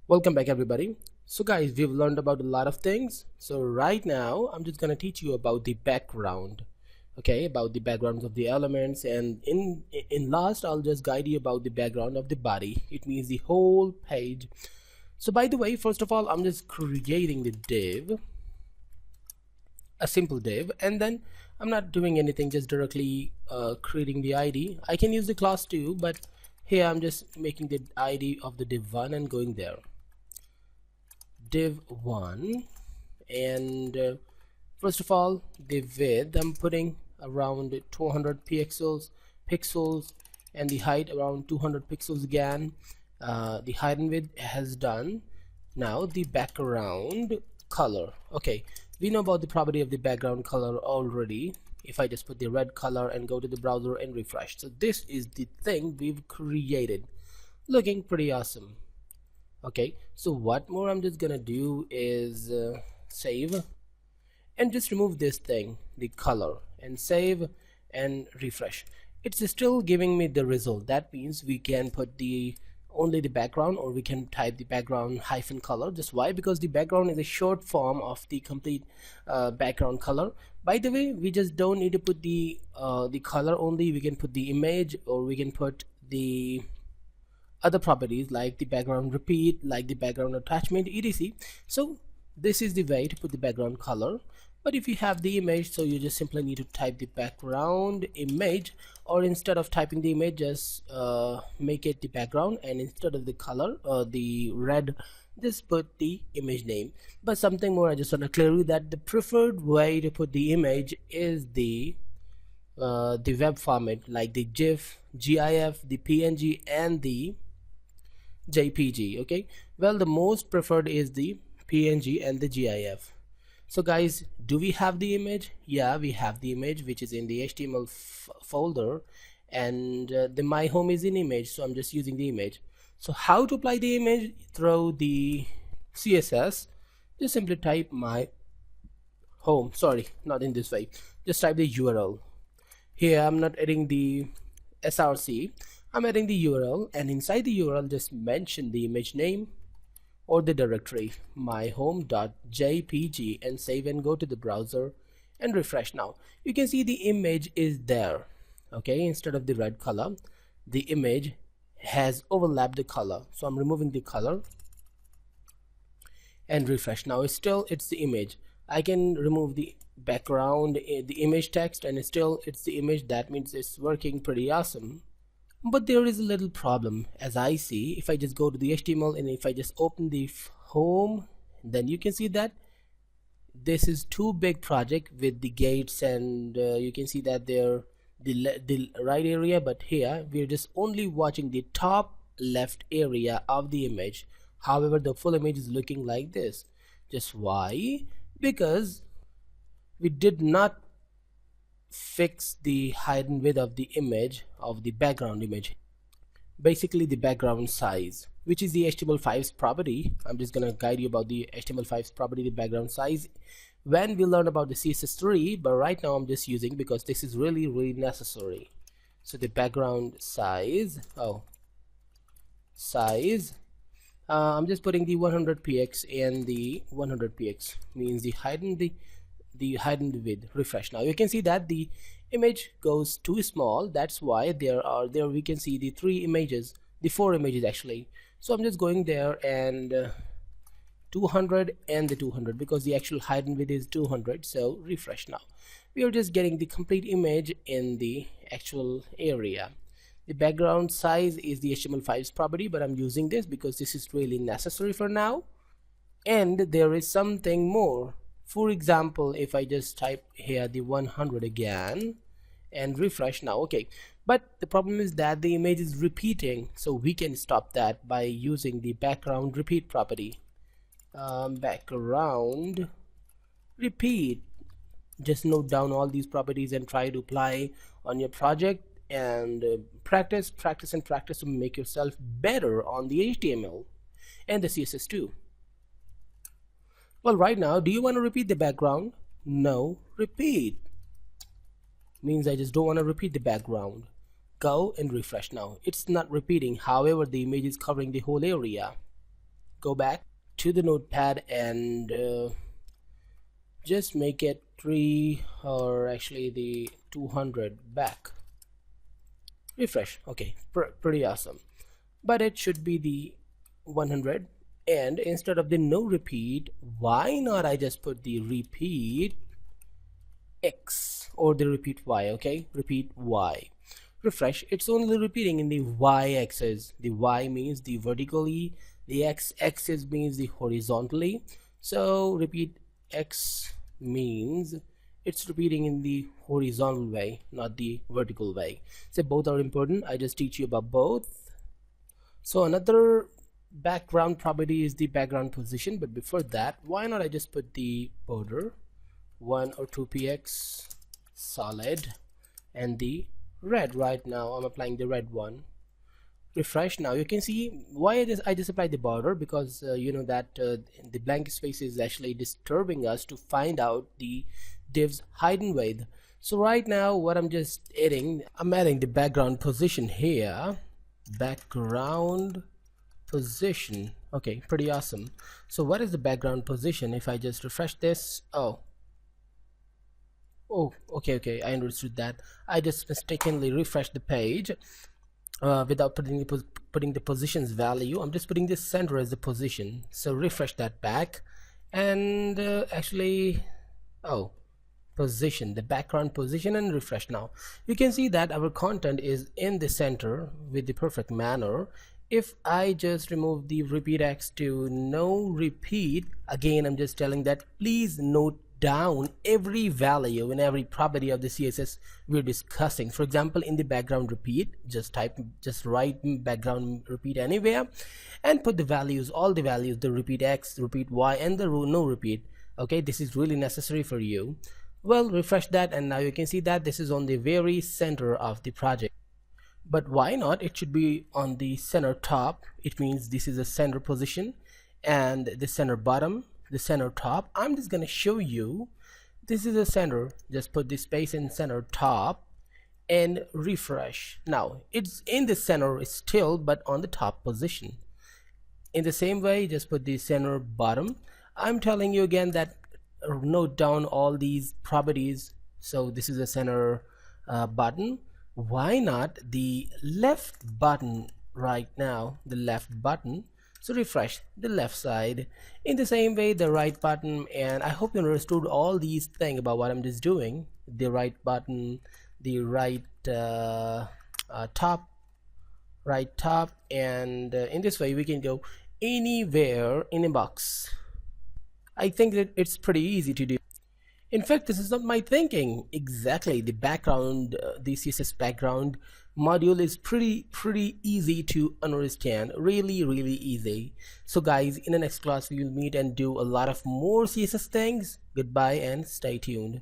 Welcome back everybody. So guys, we've learned about a lot of things. So right now I'm just going to teach you about the background. Okay, about the backgrounds of the elements, and in last I'll just guide you about the background of the body. It means the whole page. So by the way, first of all, I'm just creating the div, a simple div, and then I'm not doing anything, just directly creating the ID. I can use the class too, but here I'm just making the ID of the div1 and going there, div1, and first of all, the width I'm putting around 200 pixels, and the height around 200 pixels again. The height and width has done. Now the background color. Okay, we know about the property of the background color already. If I just put the red color and go to the browser and refresh, so this is the thing we've created, looking pretty awesome. Okay, so what more I'm just gonna do is save and just remove this thing, the color, and save and refresh. It's still giving me the result. That means we can put the only the background, or we can type the background hyphen color. Just why? Because the background is a short form of the complete background color. By the way, we just don't need to put the color only. We can put the image, or we can put the other properties like the background repeat, like the background attachment, etc. So this is the way to put the background color. But if you have the image, so you just simply need to type the background image, or instead of typing the image, just make it the background, and instead of the color, the red, just put the image name. But something more, I just want to clear you that the preferred way to put the image is the web format, like the GIF, GIF, the PNG, and the JPG. Okay, well, the most preferred is the PNG and the GIF. So guys, do we have the image? Yeah, we have the image, which is in the HTML folder, and the my home is in image, so I'm just using the image. So how to apply the image? Through the CSS, just simply type my home. Sorry, not in this way. Just type the URL. Here I'm not adding the src, I'm adding the URL, and inside the URL just mention the image name or the directory myhome.jpg, and save and go to the browser and refresh. Now you can see the image is there. Okay, instead of the red color, the image has overlapped the color, so I'm removing the color and refresh. Now it's the image. I can remove the background, the image text, and it's the image. That means it's working pretty awesome. But there is a little problem, as I see. If I just go to the HTML and if I just open the home, then you can see that this is too big project with the gates, and you can see that they're the right area, but here we're just only watching the top left area of the image. However, the full image is looking like this. Just why? Because we did not fix the height and width of the image, of the background image, basically the background size, which is the HTML5's property. I'm just gonna guide you about the HTML5's property, the background size, when we learn about the CSS3, but right now I'm just using, because this is really necessary. So the background size, I'm just putting the 100px, and the 100px means the height and the height and the width. Refresh. Now you can see that the image goes too small. That's why there we can see the four images actually. So I'm just going there, and 200 and the 200, because the actual height and width is 200. So refresh. Now we are just getting the complete image in the actual area. The background size is the HTML5's property, but I'm using this because this is really necessary for now. And there is something more. For example, if I just type here the 100 again and refresh now, okay, but the problem is that the image is repeating, so we can stop that by using the background repeat property. Background repeat. Just note down all these properties and try to apply on your project, and practice to make yourself better on the HTML and the CSS too. Well, right now, do you want to repeat the background? No, repeat. Means I just don't want to repeat the background. Go and refresh now. It's not repeating, however the image is covering the whole area. go back to the notepad and just make it 3, or actually the 200 back. Refresh. Okay, pretty awesome. But it should be the 100, and instead of the no repeat, why not I just put the repeat X or the repeat Y. Okay, repeat Y. Refresh. It's only repeating in the Y axis. The Y means the vertically, the X axis means the horizontally. So repeat X means it's repeating in the horizontal way, not the vertical way. So both are important. I just teach you about both. So another background property is the background position, but before that, why not I just put the border 1 or 2 px solid and the red. Right now I'm applying the red one. Refresh. Now you can see why I just applied the border, because you know that the blank space is actually disturbing us to find out the div's height and width. So right now what I'm just adding, I'm adding the background position here. Background position. Okay, pretty awesome. So what is the background position? If I just refresh this, oh, okay, I understood that. I just mistakenly refreshed the page without putting the positions value. I'm just putting this center as the position. So refresh that back, and actually, oh, position, the background position, and refresh. Now you can see that our content is in the center with the perfect manner. If I just remove the repeat X to no repeat, again I'm just telling that please note down every value and every property of the CSS we're discussing. For example, in the background repeat, just write background repeat anywhere and put the values, all the values, the repeat X, repeat Y, and the no repeat. Okay, this is really necessary for you. Well, refresh that, and now you can see that this is on the very center of the project. But why not? It should be on the center top. It means this is the center position, and the center bottom, the center top. I'm just going to show you this is the center. Just put the space in center top and refresh. Now it's in the center still, but on the top position. In the same way, just put the center bottom. I'm telling you again that note down all these properties. So this is the center button. Why not the left button right now, the left button? So refresh the left side. In the same way, the right button. And I hope you understood all these things about what I'm just doing. The right button, the right top, and in this way we can go anywhere in a box. I think that it's pretty easy to do. In fact, this is not my thinking. Exactly, the background, the CSS background module is pretty easy to understand. Really easy. So guys, in the next class we will meet and do a lot of more CSS things. Goodbye and stay tuned.